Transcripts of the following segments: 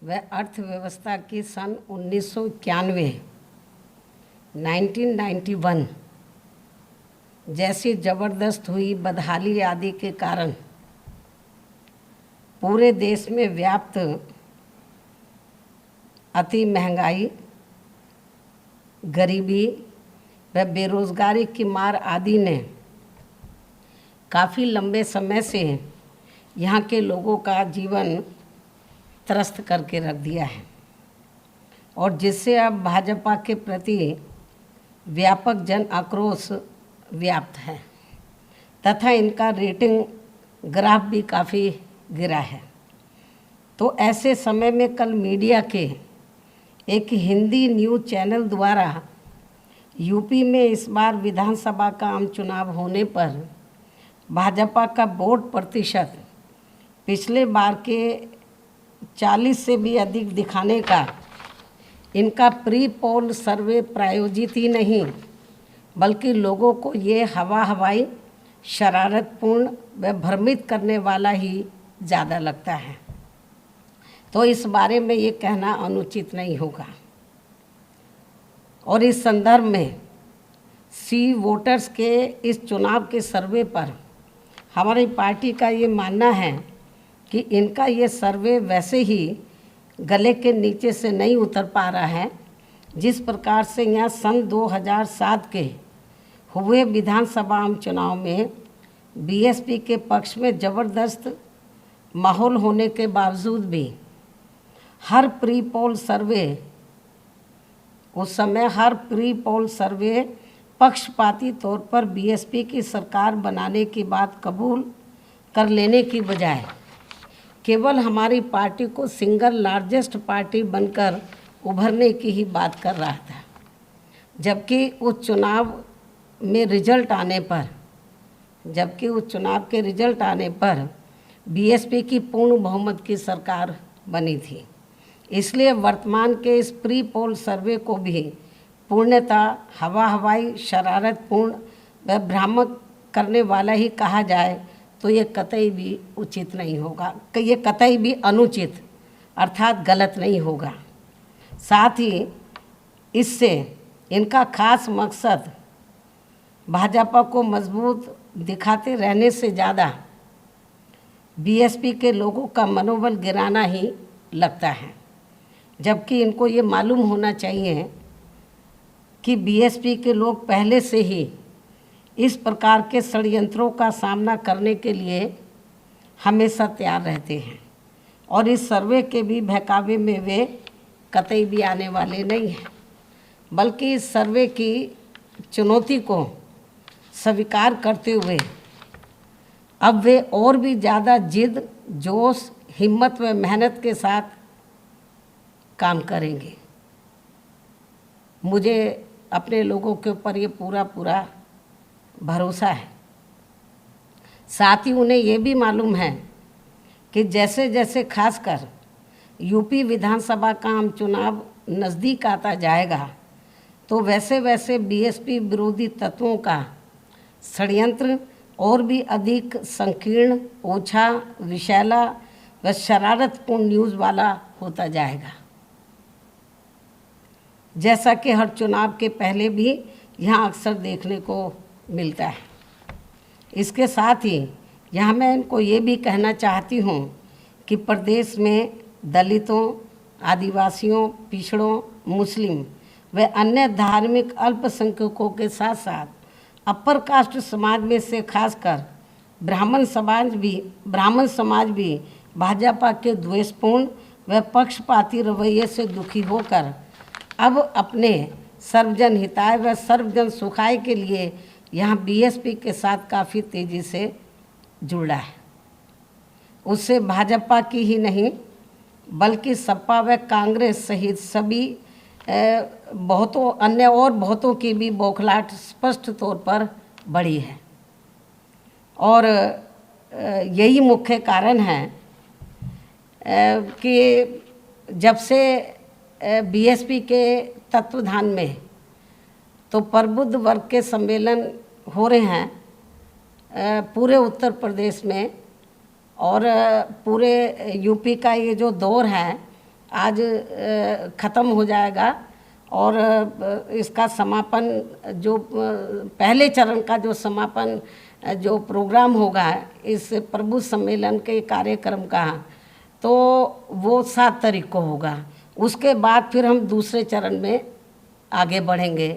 व अर्थव्यवस्था की सन 1991 जैसी जबरदस्त हुई बदहाली आदि के कारण पूरे देश में व्याप्त अति महंगाई, गरीबी व बेरोजगारी की मार आदि ने काफ़ी लंबे समय से यहाँ के लोगों का जीवन त्रस्त करके रख दिया है और जिससे अब भाजपा के प्रति व्यापक जन आक्रोश व्याप्त है तथा इनका रेटिंग ग्राफ भी काफ़ी गिरा है। तो ऐसे समय में कल मीडिया के एक हिंदी न्यूज़ चैनल द्वारा यूपी में इस बार विधानसभा का आम चुनाव होने पर भाजपा का वोट प्रतिशत पिछले बार के 40 से भी अधिक दिखाने का इनका प्री पोल सर्वे प्रायोजित ही नहीं बल्कि लोगों को ये हवाई शरारतपूर्ण व भ्रमित करने वाला ही ज़्यादा लगता है। तो इस बारे में ये कहना अनुचित नहीं होगा। और इस संदर्भ में सी वोटर्स के इस चुनाव के सर्वे पर हमारी पार्टी का ये मानना है कि इनका ये सर्वे वैसे ही गले के नीचे से नहीं उतर पा रहा है जिस प्रकार से यहाँ सन 2007 के हुए विधानसभा आम चुनाव में बीएसपी के पक्ष में ज़बरदस्त माहौल होने के बावजूद भी हर प्री पोल सर्वे पक्षपाती तौर पर बीएसपी की सरकार बनाने की बात कबूल कर लेने की बजाय केवल हमारी पार्टी को सिंगल लार्जेस्ट पार्टी बनकर उभरने की ही बात कर रहा था, जबकि उस चुनाव के रिजल्ट आने पर बीएसपी की पूर्ण बहुमत की सरकार बनी थी। इसलिए वर्तमान के इस प्री पोल सर्वे को भी पूर्णतः हवाई शरारतपूर्ण व भ्रामक करने वाला ही कहा जाए तो ये कतई भी उचित नहीं होगा, ये कतई भी अनुचित अर्थात गलत नहीं होगा। साथ ही इससे इनका खास मकसद भाजपा को मजबूत दिखाते रहने से ज़्यादा बीएसपी के लोगों का मनोबल गिराना ही लगता है, जबकि इनको ये मालूम होना चाहिए कि बीएसपी के लोग पहले से ही इस प्रकार के षड्यंत्रों का सामना करने के लिए हमेशा तैयार रहते हैं और इस सर्वे के भी बहकावे में वे कतई भी आने वाले नहीं हैं, बल्कि इस सर्वे की चुनौती को स्वीकार करते हुए अब वे और भी ज़्यादा जिद, जोश, हिम्मत व मेहनत के साथ काम करेंगे। मुझे अपने लोगों के ऊपर ये पूरा भरोसा है। साथ ही उन्हें ये भी मालूम है कि जैसे जैसे खासकर यूपी विधानसभा का आम चुनाव नज़दीक आता जाएगा तो वैसे वैसे बीएसपी विरोधी तत्वों का षड्यंत्र और भी अधिक संकीर्ण, ओछा, विषैला व शरारतपूर्ण न्यूज़ वाला होता जाएगा, जैसा कि हर चुनाव के पहले भी यहाँ अक्सर देखने को मिलता है। इसके साथ ही यहाँ मैं इनको ये भी कहना चाहती हूँ कि प्रदेश में दलितों, आदिवासियों, पिछड़ों, मुस्लिम व अन्य धार्मिक अल्पसंख्यकों के साथ साथ अपर कास्ट समाज में से खासकर ब्राह्मण समाज भी भाजपा के द्वेषपूर्ण व पक्षपाती रवैये से दुखी होकर अब अपने सर्वजन हिताय व सर्वजन सुखाय के लिए यहाँ बीएसपी के साथ काफ़ी तेज़ी से जुड़ रहा है। उससे भाजपा की ही नहीं बल्कि सपा व कांग्रेस सहित सभी बहुतों की भी बौखलाहट स्पष्ट तौर पर बढ़ी है और यही मुख्य कारण है कि जब से बीएसपी के तत्वाधान में तो प्रबुद्ध वर्ग के सम्मेलन हो रहे हैं पूरे उत्तर प्रदेश में और पूरे यूपी का ये जो दौर है आज ख़त्म हो जाएगा और इसका समापन जो पहले चरण का जो समापन जो प्रोग्राम होगा इस प्रबुद्ध सम्मेलन के कार्यक्रम का, तो वो 7 तारीख को होगा। उसके बाद फिर हम दूसरे चरण में आगे बढ़ेंगे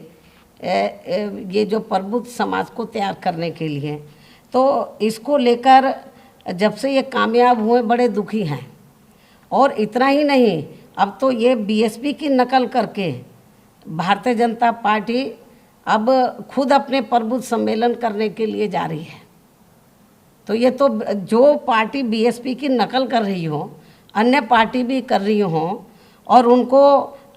ये जो प्रबुद्ध समाज को तैयार करने के लिए। तो इसको लेकर जब से ये कामयाब हुए बड़े दुखी हैं। और इतना ही नहीं, अब तो ये बीएसपी की नकल करके भारतीय जनता पार्टी अब खुद अपने प्रबुद्ध सम्मेलन करने के लिए जा रही है। तो ये तो जो पार्टी बीएसपी की नकल कर रही हो, अन्य पार्टी भी कर रही हो, और उनको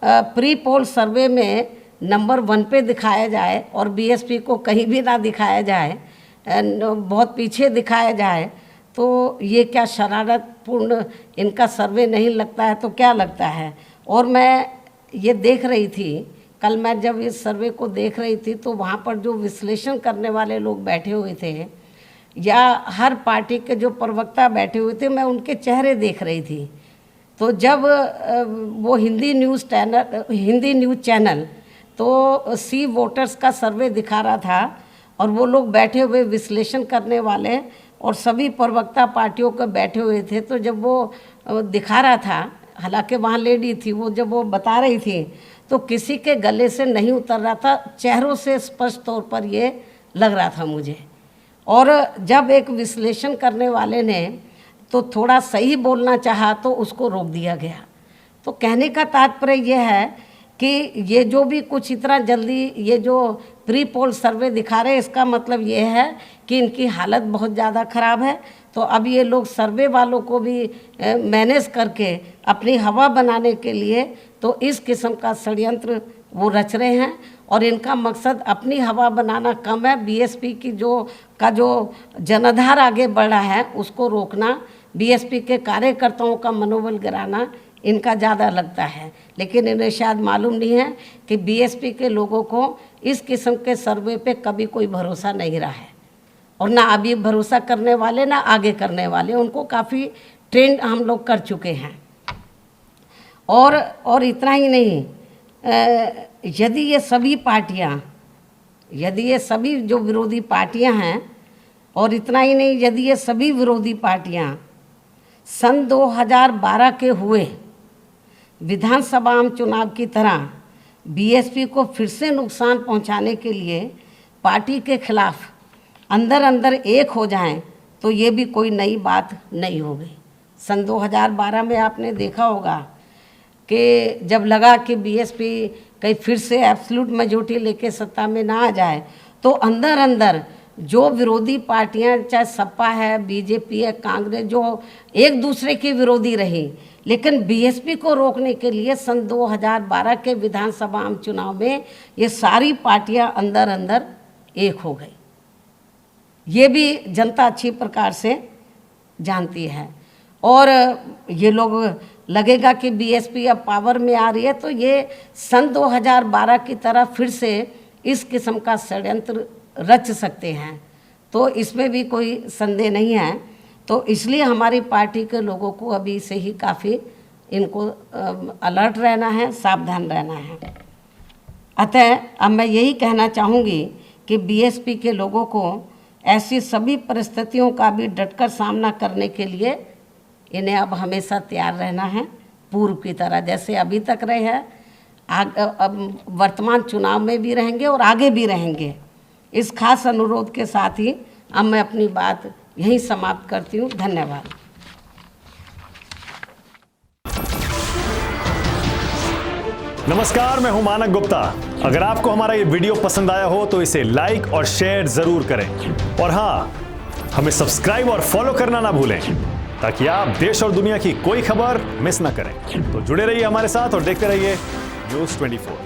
प्री पोल सर्वे में नंबर 1 पे दिखाया जाए और बीएसपी को कहीं भी ना दिखाया जाए, बहुत पीछे दिखाया जाए, तो ये क्या शरारतपूर्ण इनका सर्वे नहीं लगता है तो क्या लगता है। और मैं ये देख रही थी, कल मैं जब इस सर्वे को देख रही थी तो वहाँ पर जो विश्लेषण करने वाले लोग बैठे हुए थे या हर पार्टी के जो प्रवक्ता बैठे हुए थे, मैं उनके चेहरे देख रही थी। तो जब वो हिंदी न्यूज़ चैनल तो सी वोटर्स का सर्वे दिखा रहा था और वो लोग बैठे हुए विश्लेषण करने वाले और सभी प्रवक्ता पार्टियों के बैठे हुए थे, तो जब वो दिखा रहा था, हालांकि वहाँ लेडी थी, वो जब वो बता रही थी तो किसी के गले से नहीं उतर रहा था, चेहरों से स्पष्ट तौर पर ये लग रहा था मुझे। और जब एक विश्लेषण करने वाले ने तो थोड़ा सही बोलना चाहा तो उसको रोक दिया गया। तो कहने का तात्पर्य यह है कि ये जो भी कुछ इतना जल्दी ये जो प्री पोल सर्वे दिखा रहे हैं, इसका मतलब ये है कि इनकी हालत बहुत ज़्यादा ख़राब है। तो अब ये लोग सर्वे वालों को भी मैनेज करके अपनी हवा बनाने के लिए तो इस किस्म का षड्यंत्र वो रच रहे हैं। और इनका मकसद अपनी हवा बनाना कम है, बीएसपी की जो जनाधार आगे बढ़ रहा है उसको रोकना, बीएसपी के कार्यकर्ताओं का मनोबल गिराना इनका ज़्यादा लगता है। लेकिन इन्हें शायद मालूम नहीं है कि बीएसपी के लोगों को इस किस्म के सर्वे पे कभी कोई भरोसा नहीं रहा है, और ना अभी भरोसा करने वाले ना आगे करने वाले, उनको काफ़ी ट्रेंड हम लोग कर चुके हैं। और इतना ही नहीं, यदि ये सभी जो विरोधी पार्टियां हैं, और इतना ही नहीं, यदि ये सभी विरोधी पार्टियां सन 2012 के हुए विधानसभा चुनाव की तरह बीएसपी को फिर से नुकसान पहुंचाने के लिए पार्टी के खिलाफ अंदर अंदर एक हो जाएं, तो ये भी कोई नई बात नहीं होगी। सन 2012 में आपने देखा होगा कि जब लगा कि बीएसपी कहीं फिर से एब्सोल्यूट मेजॉरिटी लेके सत्ता में ना आ जाए, तो अंदर अंदर जो विरोधी पार्टियां, चाहे सपा है, बीजेपी है, कांग्रेस, जो एक दूसरे की विरोधी रही, लेकिन बीएसपी को रोकने के लिए सन 2012 के विधानसभा चुनाव में ये सारी पार्टियां अंदर अंदर एक हो गई। ये भी जनता अच्छी प्रकार से जानती है। और ये लोग लगेगा कि बीएसपी अब पावर में आ रही है, तो ये सन 2012 की तरह फिर से इस किस्म का षड्यंत्र रच सकते हैं, तो इसमें भी कोई संदेह नहीं है। तो इसलिए हमारी पार्टी के लोगों को अभी से ही काफ़ी इनको अलर्ट रहना है, सावधान रहना है। अतः अब मैं यही कहना चाहूँगी कि बीएसपी के लोगों को ऐसी सभी परिस्थितियों का भी डटकर सामना करने के लिए इन्हें अब हमेशा तैयार रहना है, पूर्व की तरह जैसे अभी तक रहे हैं, अब वर्तमान चुनाव में भी रहेंगे और आगे भी रहेंगे। इस खास अनुरोध के साथ ही अब मैं अपनी बात यहीं समाप्त करती हूँ। धन्यवाद। नमस्कार, मैं हूं मानक गुप्ता। अगर आपको हमारा ये वीडियो पसंद आया हो तो इसे लाइक और शेयर जरूर करें, और हाँ, हमें सब्सक्राइब और फॉलो करना ना भूलें ताकि आप देश और दुनिया की कोई खबर मिस ना करें। तो जुड़े रहिए हमारे साथ और देखते रहिए न्यूज़ 24।